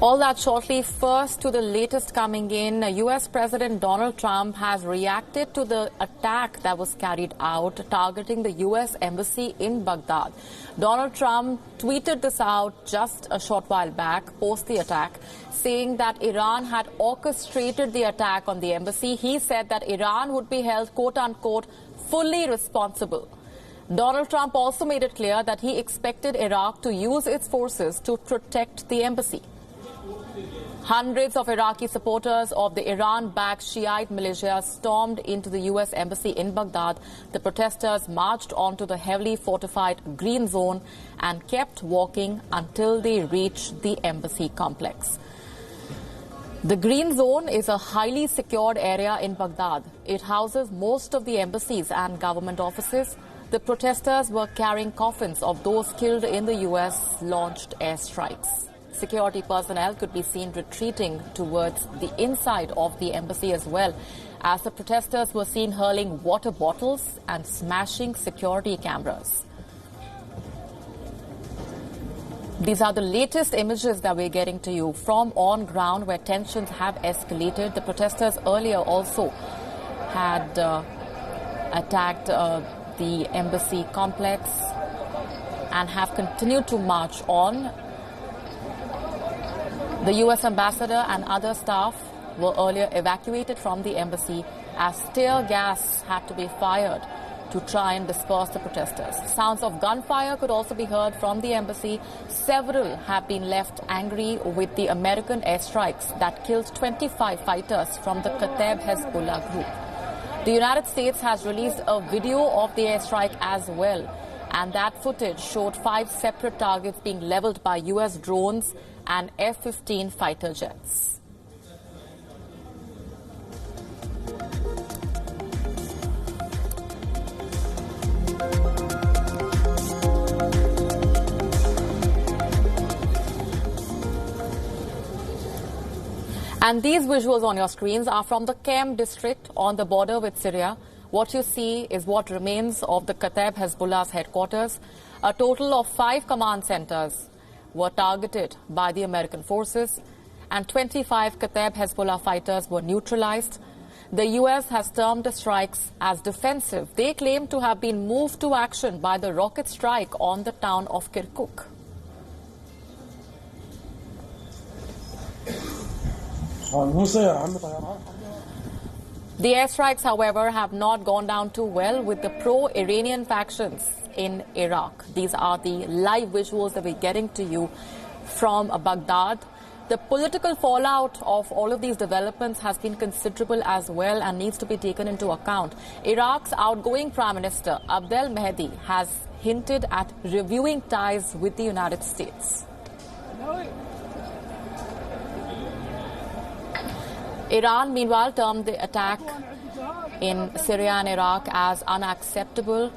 All that shortly. First, to the latest coming in, U.S. President Donald Trump has reacted to the attack that was carried out targeting the U.S. Embassy in Baghdad. Donald Trump tweeted this out just a short while back, post the attack, saying that Iran had orchestrated the attack on the embassy. He said that Iran would be held, quote-unquote, fully responsible. Donald Trump also made it clear that he expected Iraq to use its forces to protect the embassy. Hundreds of Iraqi supporters of the Iran-backed Shiite militia stormed into the U.S. Embassy in Baghdad. The protesters marched onto the heavily fortified Green Zone and kept walking until they reached the embassy complex. The Green Zone is a highly secured area in Baghdad. It houses most of the embassies and government offices. The protesters were carrying coffins of those killed in the U.S.-launched airstrikes. Security personnel could be seen retreating towards the inside of the embassy as well, as the protesters were seen hurling water bottles and smashing security cameras. These are the latest images that we're getting to you from on ground where tensions have escalated. The protesters earlier also had attacked the embassy complex and have continued to march on. The U.S. ambassador and other staff were earlier evacuated from the embassy as tear gas had to be fired to try and disperse the protesters. Sounds of gunfire could also be heard from the embassy. Several have been left angry with the American airstrikes that killed 25 fighters from the Kataib Hezbollah group. The United States has released a video of the airstrike as well, and that footage showed 5 separate targets being leveled by U.S. drones and F-15 fighter jets. And these visuals on your screens are from the Kem district on the border with Syria. What you see is what remains of the Kataib Hezbollah's headquarters. A total of 5 command centers were targeted by the American forces, and 25 Kataib Hezbollah fighters were neutralized. The U.S. has termed the strikes as defensive. They claim to have been moved to action by the rocket strike on the town of Kirkuk. The airstrikes, however, have not gone down too well with the pro-Iranian factions in Iraq. These are the live visuals that we're getting to you from Baghdad. The political fallout of all of these developments has been considerable as well and needs to be taken into account. Iraq's outgoing Prime Minister, Abdel Mahdi, has hinted at reviewing ties with the United States. Iran, meanwhile, termed the attack in Syria and Iraq as unacceptable.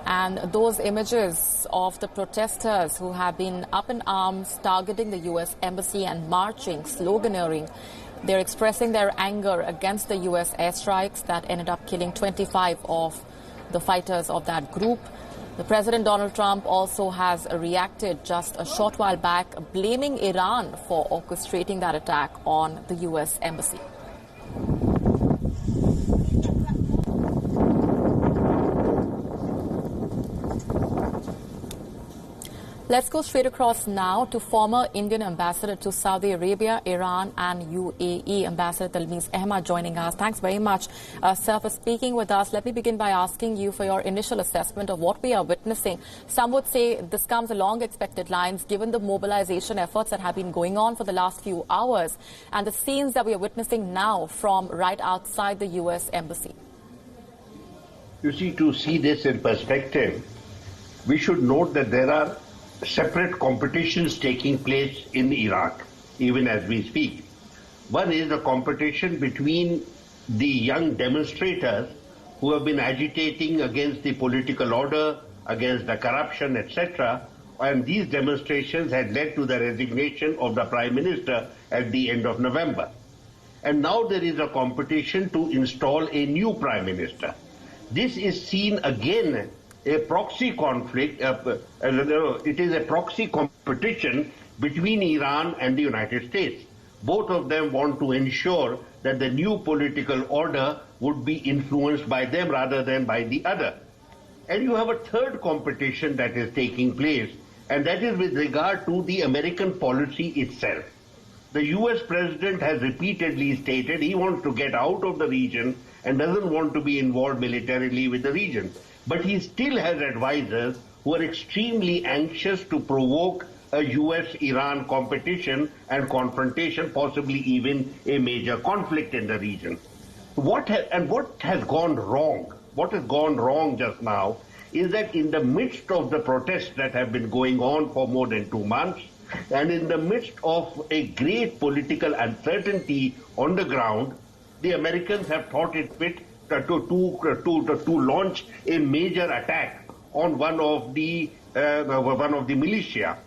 And those images of the protesters who have been up in arms, targeting the U.S. Embassy and marching, sloganeering, they're expressing their anger against the U.S. airstrikes that ended up killing 25 of the fighters of that group. The President Donald Trump also has reacted just a short while back, blaming Iran for orchestrating that attack on the U.S. Embassy. Let's go straight across now to former Indian ambassador to Saudi Arabia, Iran and UAE, Ambassador Talmiz Ahmad, joining us. Thanks very much, sir, for speaking with us. Let me begin by asking you for your initial assessment of what we are witnessing. Some would say this comes along expected lines, given the mobilization efforts that have been going on for the last few hours and the scenes that we are witnessing now from right outside the U.S. Embassy. You see, to see this in perspective, we should note that there are separate competitions taking place in Iraq, even as we speak. One is a competition between the young demonstrators who have been agitating against the political order, against the corruption, etc. And these demonstrations had led to the resignation of the Prime Minister at the end of November. And now there is a competition to install a new Prime Minister. This is seen again a proxy conflict, it is a proxy competition between Iran and the United States. Both of them want to ensure that the new political order would be influenced by them rather than by the other. And you have a third competition that is taking place, and that is with regard to the American policy itself. The US president has repeatedly stated he wants to get out of the region and doesn't want to be involved militarily with the region. But he still has advisors who are extremely anxious to provoke a US-Iran competition and confrontation, possibly even a major conflict in the region. What has gone wrong? What has gone wrong just now is that in the midst of the protests that have been going on for more than 2 months, and in the midst of a great political uncertainty on the ground, the Americans have thought it fit to launch a major attack on one of the militia.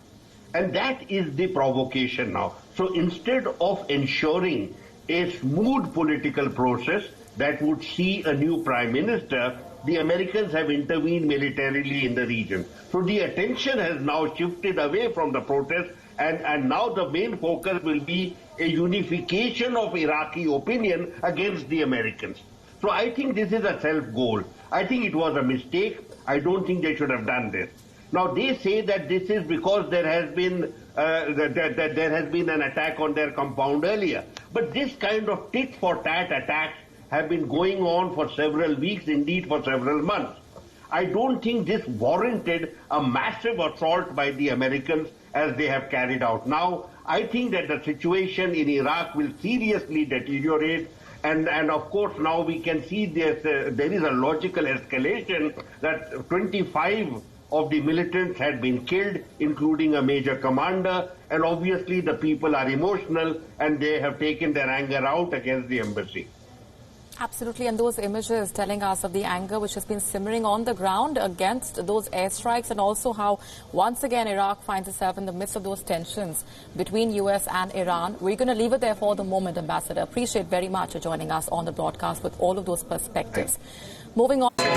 And that is the provocation now. So instead of ensuring a smooth political process that would see a new prime minister, the Americans have intervened militarily in the region. So the attention has now shifted away from the protest, and now the main focus will be a unification of Iraqi opinion against the Americans. So I think this is a self-goal. I think it was a mistake. I don't think they should have done this. Now they say that this is because there has been an attack on their compound earlier. But this kind of tit-for-tat attacks have been going on for several weeks, indeed for several months. I don't think this warranted a massive assault by the Americans as they have carried out. Now, I think that the situation in Iraq will seriously deteriorate, and of course now we can see there is a logical escalation that 25 of the militants had been killed, including a major commander, and obviously the people are emotional and they have taken their anger out against the embassy. Absolutely, and those images telling us of the anger which has been simmering on the ground against those airstrikes, and also how once again Iraq finds itself in the midst of those tensions between US and Iran. We're going to leave it there for the moment, Ambassador. Appreciate very much for joining us on the broadcast with all of those perspectives. Moving on.